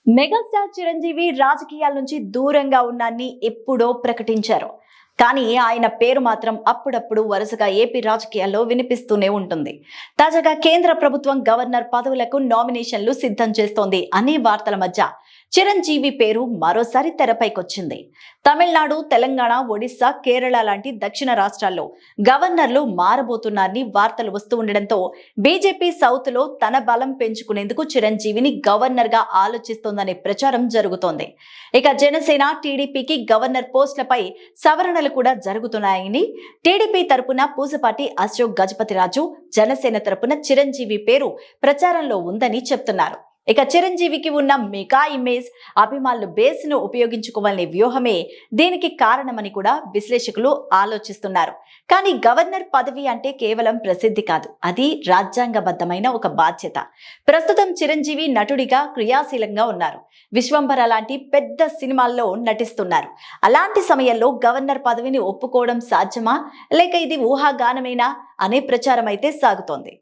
Megastar Chiranjeevi రాజకీయాల నుంచి దూరంగా ఉన్నాన్ని ఎప్పుడో ప్రకటించారు. కానీ ఆయన పేరు మాత్రం అప్పుడప్పుడు వరుసగా ఏపీ రాజకీయాల్లో వినిపిస్తూనే ఉంటుంది. తాజాగా కేంద్ర ప్రభుత్వం గవర్నర్ పదవులకు నామినేషన్లు సిద్ధం చేస్తోంది అనే వార్తల మధ్య చిరంజీవి పేరు మరోసారి తెరపైకొచ్చింది. తమిళనాడు, తెలంగాణ, ఒడిశా, కేరళ లాంటి దక్షిణ రాష్ట్రాల్లో గవర్నర్లు మారబోతున్నారని వార్తలు వస్తూ ఉండడంతో బీజేపీ సౌత్ లో తన బలం పెంచుకునేందుకు చిరంజీవిని గవర్నర్ గా ఆలోచిస్తోందనే ప్రచారం జరుగుతోంది. ఇక జనసేన, టీడీపీకి గవర్నర్ పోస్టులపై సవరణలు కూడా జరుగుతున్నాయని టీడీపీ తరపున పూసపాటి అశోక్ గజపతిరాజు, జనసేన తరపున చిరంజీవి పేరు ప్రచారంలో ఉందని చెప్తున్నారు. ఇక చిరంజీవికి ఉన్న మెగా ఇమేజ్, అభిమానులు బేస్ ను ఉపయోగించుకోవాలనే వ్యూహమే దీనికి కారణమని కూడా విశ్లేషకులు ఆలోచిస్తున్నారు. కానీ గవర్నర్ పదవి అంటే కేవలం ప్రసిద్ధి కాదు, అది రాజ్యాంగబద్ధమైన ఒక బాధ్యత. ప్రస్తుతం చిరంజీవి నటుడిగా క్రియాశీలంగా ఉన్నారు. విశ్వంభర లాంటి పెద్ద సినిమాల్లో నటిస్తున్నారు. అలాంటి సమయంలో గవర్నర్ పదవిని ఒప్పుకోవడం సాధ్యమా, లేక ఇది ఊహాగానమేనా అనే ప్రచారం అయితే సాగుతోంది.